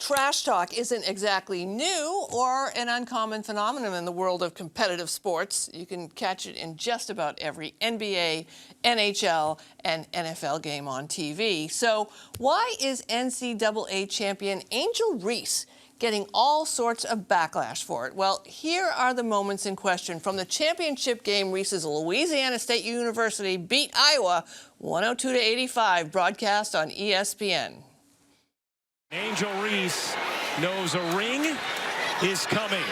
Trash talk isn't exactly new or an uncommon phenomenon in the world of competitive sports. You can catch it in just about every NBA, NHL, and NFL game on TV. So why is NCAA champion Angel Reese getting all sorts of backlash for it? Well, here are the moments in question. From the championship game, Reese's Louisiana State University beat Iowa 102-85, broadcast on ESPN. Angel Reese knows a ring is coming.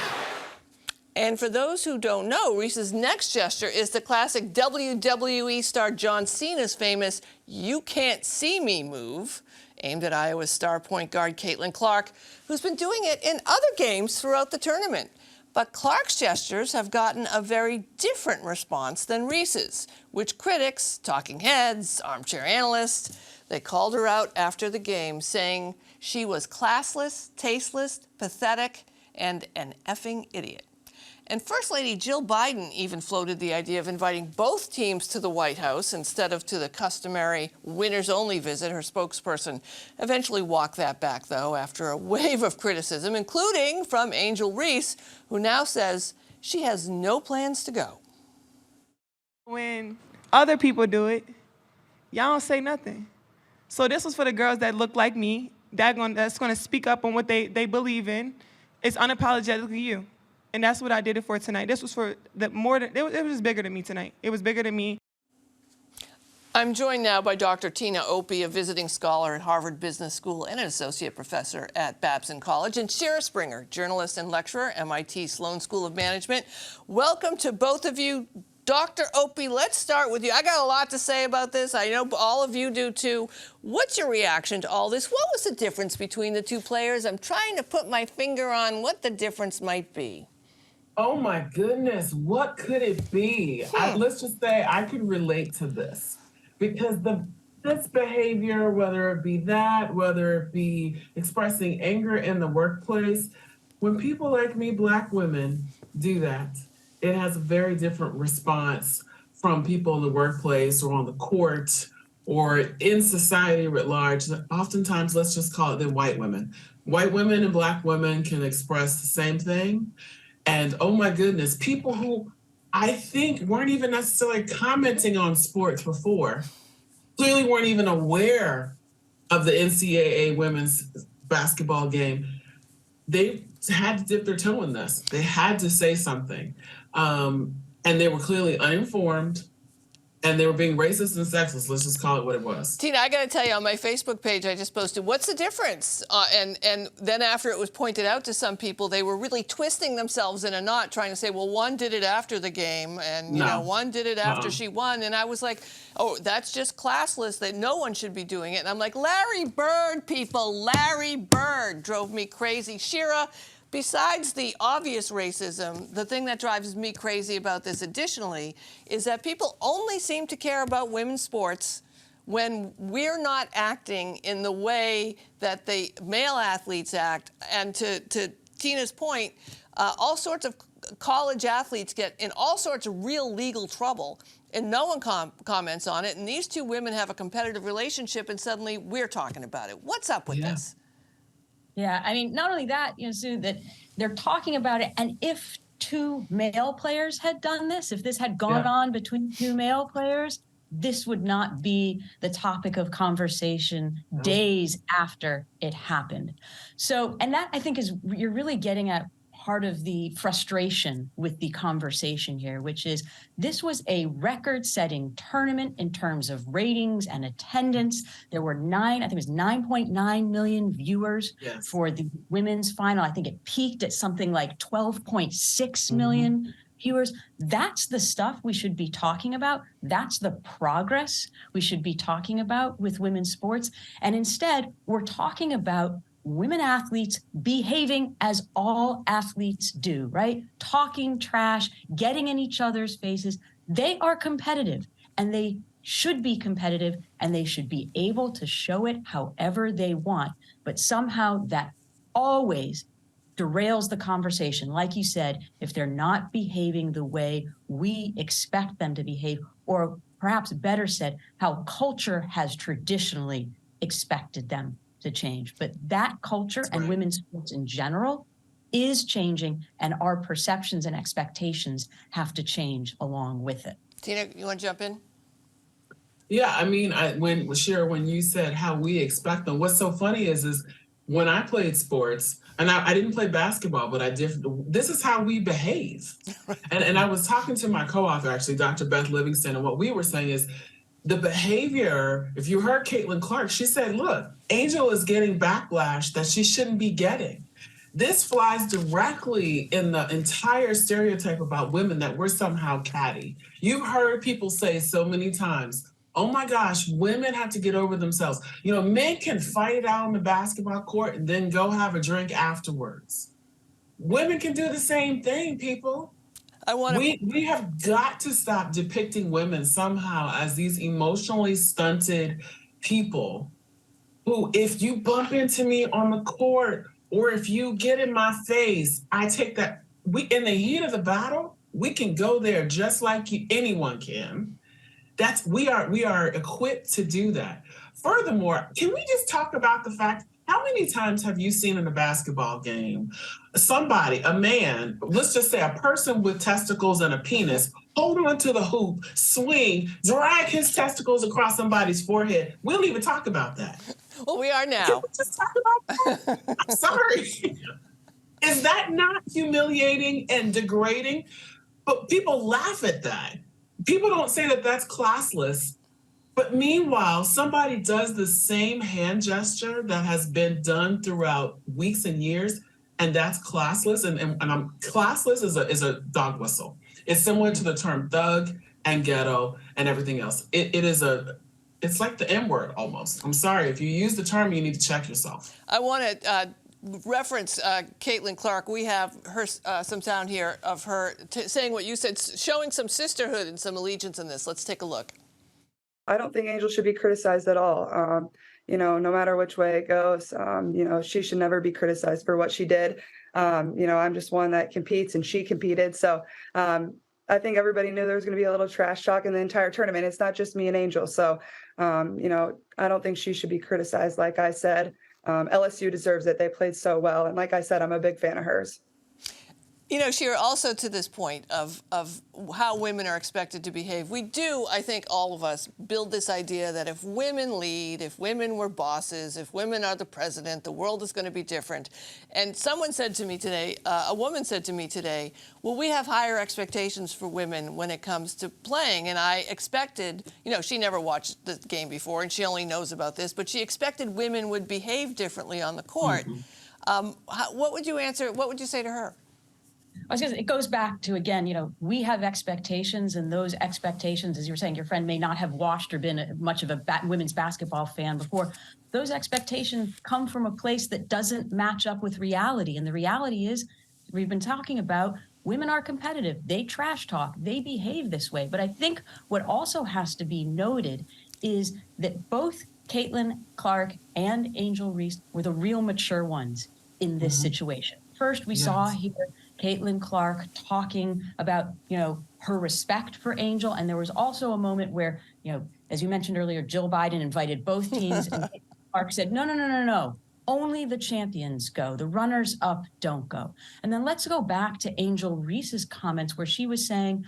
And for those who don't know, Reese's next gesture is the classic WWE star John Cena's famous "You Can't See Me" move, aimed at Iowa's star point guard Caitlin Clark, who's been doing it in other games throughout the tournament. But Clark's gestures have gotten a very different response than Reese's, which critics, talking heads, armchair analysts, they called her out after the game, saying she was classless, tasteless, pathetic, and an effing idiot. And First Lady Jill Biden even floated the idea of inviting both teams to the White House instead of to the customary winners-only visit. Her spokesperson eventually walked that back, though, after a wave of criticism, including from Angel Reese, who now says she has no plans to go. When other people do it, y'all don't say nothing. So this was for the girls that look like me, that's going to speak up on what they believe in. It's unapologetically you. And that's what I did it for tonight. This was for it was bigger than me tonight. It was bigger than me. I'm joined now by Dr. Tina Opie, a visiting scholar at Harvard Business School and an associate professor at Babson College, and Shira Springer, journalist and lecturer, MIT Sloan School of Management. Welcome to both of you. Dr. Opie, let's start with you. I got a lot to say about this. I know all of you do too. What's your reaction to all this? What was the difference between the two players? I'm trying to put my finger on what the difference might be. Oh my goodness, what could it be? Let's just say I could relate to this because this behavior, whether it be that, whether it be expressing anger in the workplace, when people like me, Black women, do that, it has a very different response from people in the workplace or on the court or in society writ large. Oftentimes, let's just call it the white women. White women and Black women can express the same thing. And oh my goodness, people who I think weren't even necessarily commenting on sports before, clearly weren't even aware of the NCAA women's basketball game. They had to dip their toe in this. They had to say something. And they were clearly uninformed, and they were being racist and sexist. Let's just call it what it was. Tina, I got to tell you, on my Facebook page, I just posted, what's the difference? And then after it was pointed out to some people, they were really twisting themselves in a knot, trying to say, well, one did it after the game, and you know, one did it after she won. And I was like, oh, that's just classless, that no one should be doing it. And I'm like, Larry Bird, people, Larry Bird drove me crazy. Shira, besides the obvious racism, the thing that drives me crazy about this additionally is that people only seem to care about women's sports when we're not acting in the way that the male athletes act. And to Tina's point, all sorts of college athletes get in all sorts of real legal trouble, and no one comments on it. And these two women have a competitive relationship, and suddenly we're talking about it. What's up with this? Yeah, I mean, not only that, Sue, that they're talking about it. And if two male players had done this, if this had gone on between two male players, this would not be the topic of conversation days after it happened. So, and that I think is, you're really getting at part of the frustration with the conversation here, which is this was a record-setting tournament in terms of ratings and attendance. There were 9.9 million viewers for the women's final. I think it peaked at something like 12.6 million viewers. That's the stuff we should be talking about. That's the progress we should be talking about with women's sports. And instead, we're talking about women athletes behaving as all athletes do, right? Talking trash, getting in each other's faces. They are competitive, and they should be competitive, and they should be able to show it however they want. But somehow that always derails the conversation. Like you said, if they're not behaving the way we expect them to behave, or perhaps better said, how culture has traditionally expected them to change. But that culture and women's sports in general is changing, and our perceptions and expectations have to change along with it. Tina, you want to jump in? Yeah, I mean, when you said how we expect them, what's so funny is when I played sports, and I didn't play basketball, but I did. This is how we behave. And I was talking to my co-author, actually, Dr. Beth Livingston, and what we were saying is the behavior. If you heard Caitlin Clark, she said, "Look, Angel is getting backlash that she shouldn't be getting." This flies directly in the entire stereotype about women that we're somehow catty. You've heard people say so many times, "Oh my gosh, women have to get over themselves." You know, men can fight it out on the basketball court and then go have a drink afterwards. Women can do the same thing, people. We have got to stop depicting women somehow as these emotionally stunted people who, if you bump into me on the court or if you get in my face, I take that. In the heat of the battle, we can go there just like anyone can. We are equipped to do that. Furthermore, can we just talk about the fact, how many times have you seen in a basketball game somebody, a man, let's just say a person with testicles and a penis, hold on to the hoop, swing, drag his testicles across somebody's forehead? We don't even talk about that. Well, we are now. Can we just talk about that? I'm sorry. Is that not humiliating and degrading? But people laugh at that. People don't say that that's classless. But meanwhile, somebody does the same hand gesture that has been done throughout weeks and years, and that's classless. And classless is a dog whistle. It's similar to the term thug and ghetto and everything else. It's like the N-word almost. I'm sorry. If you use the term, you need to check yourself. I want to reference Caitlin Clark. We have her some sound here of her saying what you said, showing some sisterhood and some allegiance in this. Let's take a look. I don't think Angel should be criticized at all. No matter which way it goes, she should never be criticized for what she did. I'm just one that competes, and she competed. So I think everybody knew there was going to be a little trash talk in the entire tournament. It's not just me and Angel. So, I don't think she should be criticized. Like I said, LSU deserves it. They played so well. And like I said, I'm a big fan of hers. You know, Shira, also to this point of how women are expected to behave, we do, I think all of us, build this idea that if women lead, if women were bosses, if women are the president, the world is going to be different. And someone said to me today, a woman said to me today, well, we have higher expectations for women when it comes to playing. And I expected, she never watched the game before and she only knows about this, but she expected women would behave differently on the court. Mm-hmm. What would you answer? What would you say to her? I was going to say, it goes back to, again, we have expectations, and those expectations, as you were saying, your friend may not have watched or been much of a women's basketball fan before. Those expectations come from a place that doesn't match up with reality. And the reality is, we've been talking about, women are competitive. They trash talk. They behave this way. But I think what also has to be noted is that both Caitlin Clark and Angel Reese were the real mature ones in this situation. First, we saw here Caitlin Clark talking about, her respect for Angel. And there was also a moment where, as you mentioned earlier, Jill Biden invited both teams and Caitlin Clark said, no. Only the champions go. The runners up don't go. And then let's go back to Angel Reese's comments where she was saying,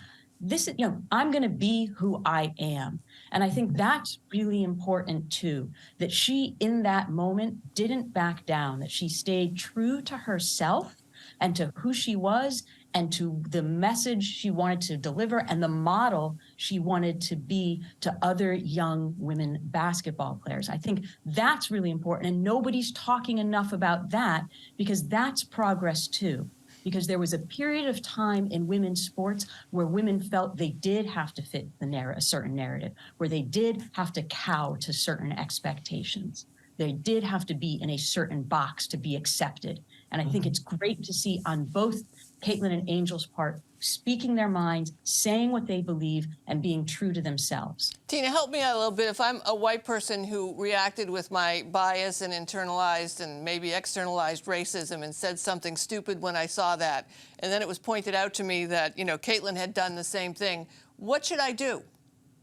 I'm going to be who I am. And I think that's really important too, that she in that moment didn't back down, that she stayed true to herself and to who she was and to the message she wanted to deliver and the model she wanted to be to other young women basketball players. I think that's really important. And nobody's talking enough about that because that's progress too. Because there was a period of time in women's sports where women felt they did have to fit a certain narrative, where they did have to cow to certain expectations. They did have to be in a certain box to be accepted. And I think it's great to see on both Caitlin and Angel's part, speaking their minds, saying what they believe, and being true to themselves. Tina, help me out a little bit. If I'm a white person who reacted with my bias and internalized and maybe externalized racism and said something stupid when I saw that, and then it was pointed out to me that, Caitlin had done the same thing, what should I do?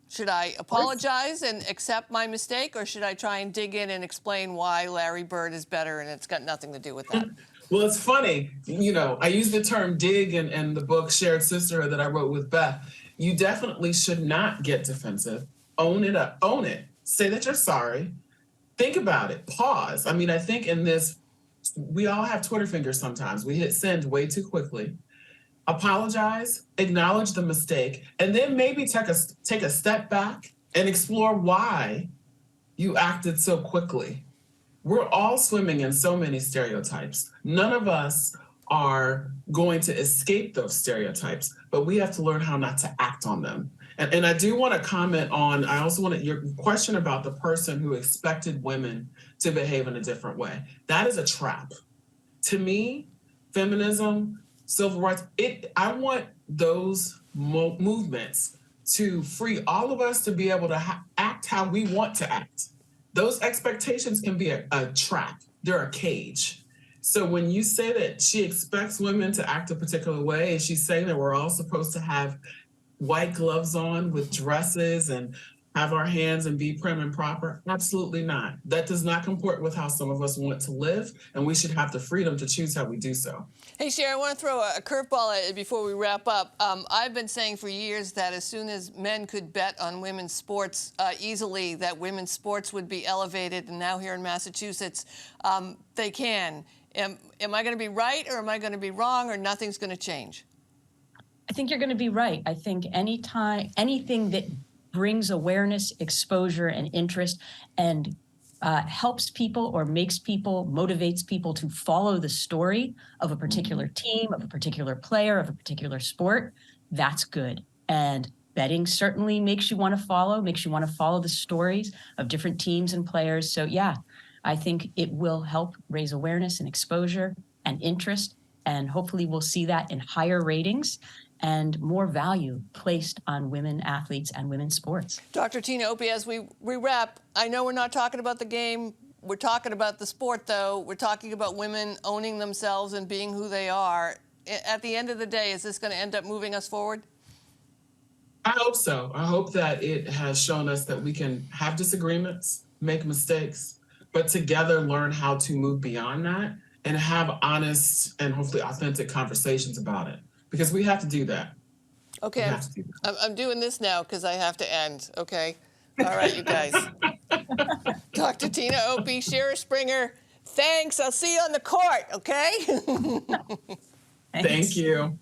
Should I apologize and accept my mistake, or should I try and dig in and explain why Larry Bird is better and it's got nothing to do with that? Well, it's funny, I use the term dig in the book Shared Sisterhood that I wrote with Beth. You definitely should not get defensive. Own it up, own it. Say that you're sorry. Think about it, pause. I mean, I think in this, we all have Twitter fingers sometimes. We hit send way too quickly. Apologize, acknowledge the mistake, and then maybe take a step back and explore why you acted so quickly. We're all swimming in so many stereotypes. None of us are going to escape those stereotypes, but we have to learn how not to act on them. And I do want to comment on, I also want to, your question about the person who expected women to behave in a different way. That is a trap. To me, feminism, civil rights, I want those movements to free all of us to be able to act how we want to act. Those expectations can be a trap. They're a cage. So when you say that she expects women to act a particular way, and she's saying that we're all supposed to have white gloves on with dresses and have our hands and be prim and proper, absolutely not. That does not comport with how some of us want to live, and we should have the freedom to choose how we do so. Hey, Sherry, I want to throw a curveball at you before we wrap up. I've been saying for years that as soon as men could bet on women's sports easily, that women's sports would be elevated, and now here in Massachusetts, they can. Am I going to be right, or am I going to be wrong, or nothing's going to change? I think you're going to be right. I think anything that brings awareness, exposure, and interest, and helps people or makes people, motivates people to follow the story of a particular team, of a particular player, of a particular sport, that's good. And betting certainly makes you want to follow the stories of different teams and players. So yeah, I think it will help raise awareness and exposure and interest, and hopefully we'll see that in higher ratings and more value placed on women athletes and women's sports. Dr. Tina Opie, as we wrap, I know we're not talking about the game. We're talking about the sport, though. We're talking about women owning themselves and being who they are. At the end of the day, is this going to end up moving us forward? I hope so. I hope that it has shown us that we can have disagreements, make mistakes, but together learn how to move beyond that and have honest and hopefully authentic conversations about it. Because we have to do that. Okay, I'm doing this now because I have to end, okay? All right, you guys. Dr. Tina Opie, Shira Springer, thanks. I'll see you on the court, okay? Thank you.